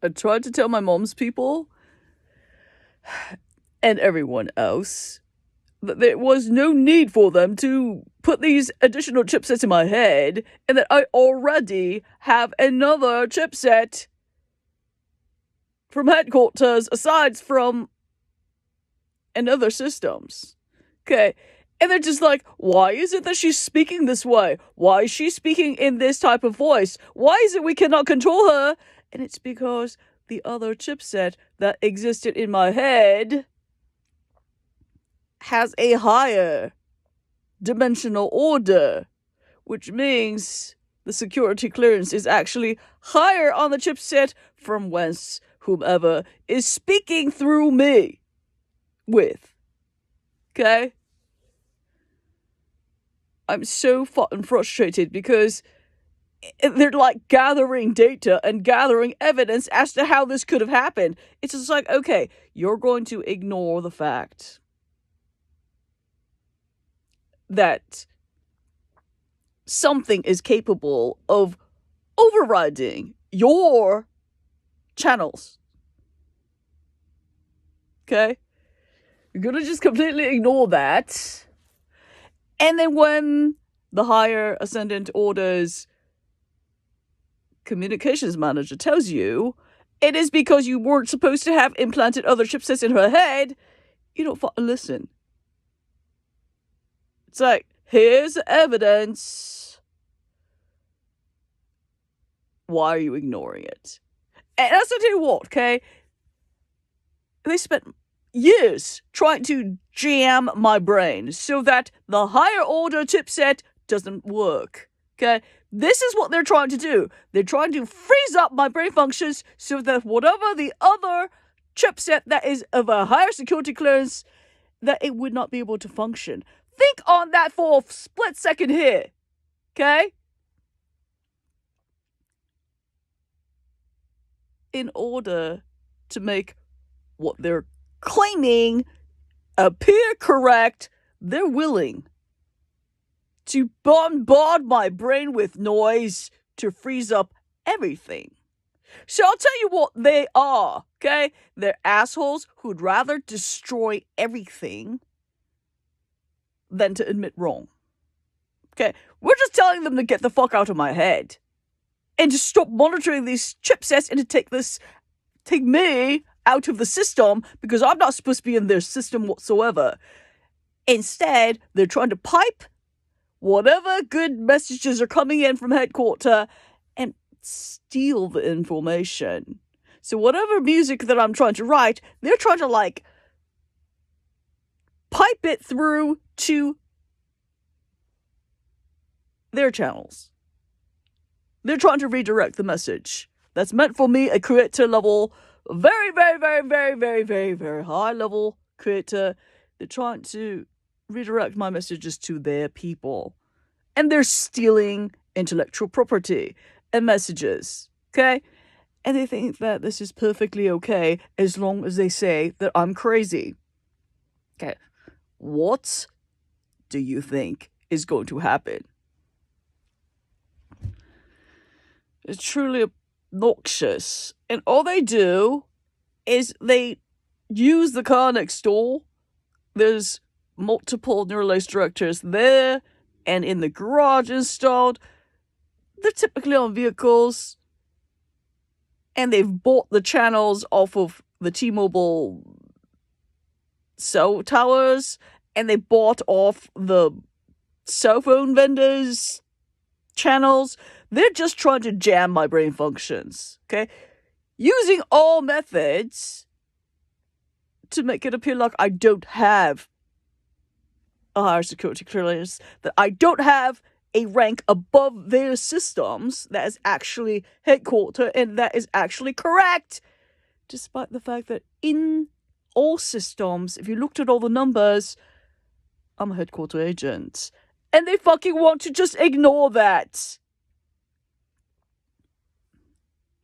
I tried to tell my mom's people and everyone else that there was no need for them to put these additional chipsets in my head, and that I already have another chipset from headquarters aside from in other systems. Okay. And they're just like, why is it that she's speaking this way? Why is she speaking in this type of voice? Why is it we cannot control her? And it's because the other chipset that existed in my head has a higher dimensional order, which means the security clearance is actually higher on the chipset from whence whomever is speaking through me with. Okay? I'm so fucking frustrated because they're like gathering data and gathering evidence as to how this could have happened. It's just like, okay, you're going to ignore the fact that something is capable of overriding your channels. Okay? You're gonna just completely ignore that. And then when the higher ascendant order's communications manager tells you it is because you weren't supposed to have implanted other chipsets in her head, you don't fucking listen. It's like, here's evidence. Why are you ignoring it? And I'll tell you what, okay? They spent years trying to jam my brain so that the higher order chipset doesn't work. Okay? This is what they're trying to do. They're trying to freeze up my brain functions so that whatever the other chipset that is of a higher security clearance, that it would not be able to function. Think on that for a split second here. Okay? In order to make what they're claiming appear correct, they're willing to bombard my brain with noise to freeze up everything. So I'll tell you what they are, okay? They're assholes who'd rather destroy everything than to admit wrong. Okay? We're just telling them to get the fuck out of my head and to stop monitoring these chipsets and to take me out of the system because I'm not supposed to be in their system whatsoever. Instead, they're trying to pipe whatever good messages are coming in from headquarters and steal the information. So whatever music that I'm trying to write, they're trying to like pipe it through to their channels. They're trying to redirect the message that's meant for me, a creator level, very, very, very, very, very, very, very high level creator. They're trying to redirect my messages to their people. And they're stealing intellectual property and messages. Okay? And they think that this is perfectly okay as long as they say that I'm crazy. Okay. What do you think is going to happen? It's truly obnoxious. And all they do is they use the car next door. There's multiple neural lace directors there and in the garage installed. They're typically on vehicles. And they've bought the channels off of the T-Mobile cell towers. And they bought off the cell phone vendors' channels. They're just trying to jam my brain functions, okay? Using all methods to make it appear like I don't have a higher security clearance, that I don't have a rank above their systems that is actually headquartered and that is actually correct, despite the fact that in all systems, if you looked at all the numbers, I'm a headquarter agent. And they fucking want to just ignore that.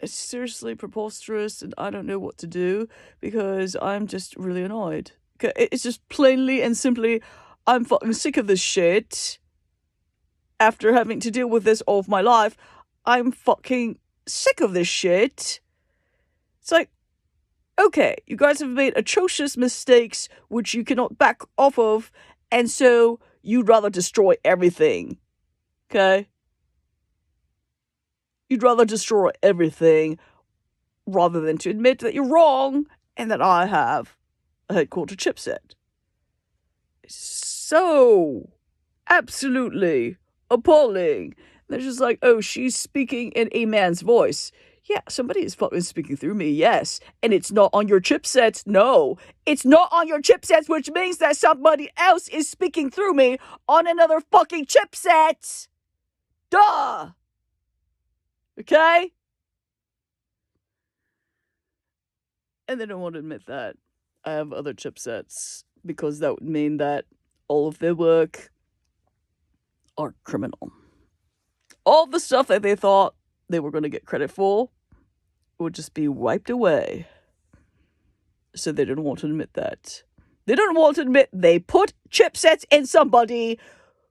It's seriously preposterous, and I don't know what to do because I'm just really annoyed. It's just plainly and simply, I'm fucking sick of this shit. After having to deal with this all of my life, I'm fucking sick of this shit. like, okay, you guys have made atrocious mistakes which you cannot back off of, and so you'd rather destroy everything. Okay? You'd rather destroy everything rather than to admit that you're wrong and that I have a headquarter chipset. So absolutely appalling. They're just like, oh, she's speaking in a man's voice. Yeah, somebody is fucking speaking through me, yes. And it's not on your chipsets. No, it's not on your chipsets, which means that somebody else is speaking through me on another fucking chipset. Duh. Okay? And they don't want to admit that I have other chipsets because that would mean that all of their work are criminal. All the stuff that they thought they were going to get credit for would just be wiped away. So they didn't want to admit that. They didn't want to admit they put chipsets in somebody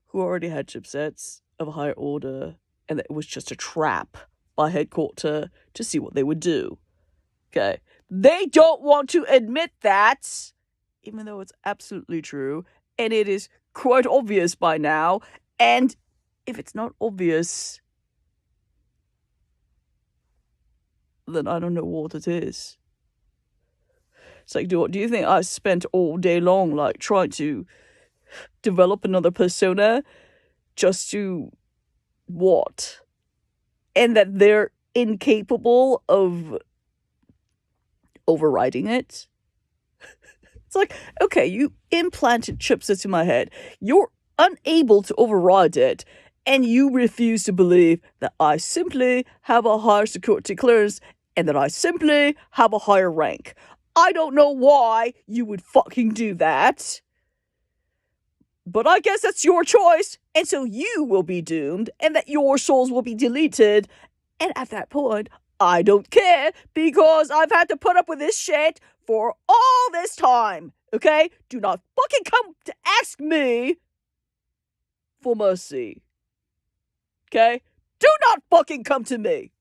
who already had chipsets of a higher order, and that it was just a trap by headquarter to see what they would do. Okay? They don't want to admit that, even though it's absolutely true, and it is quite obvious by now, and if it's not obvious, then I don't know what it is. It's like, do you think I spent all day long, like, trying to develop another persona just to what? And that they're incapable of overriding it? It's like, okay, you implanted chipsets in my head. You're unable to override it, and you refuse to believe that I simply have a higher security clearance and that I simply have a higher rank. I don't know why you would fucking do that. But I guess that's your choice, and so you will be doomed, and that your souls will be deleted. And at that point, I don't care, because I've had to put up with this shit for all this time, okay? Do not fucking come to ask me for mercy. Okay? Do not fucking come to me.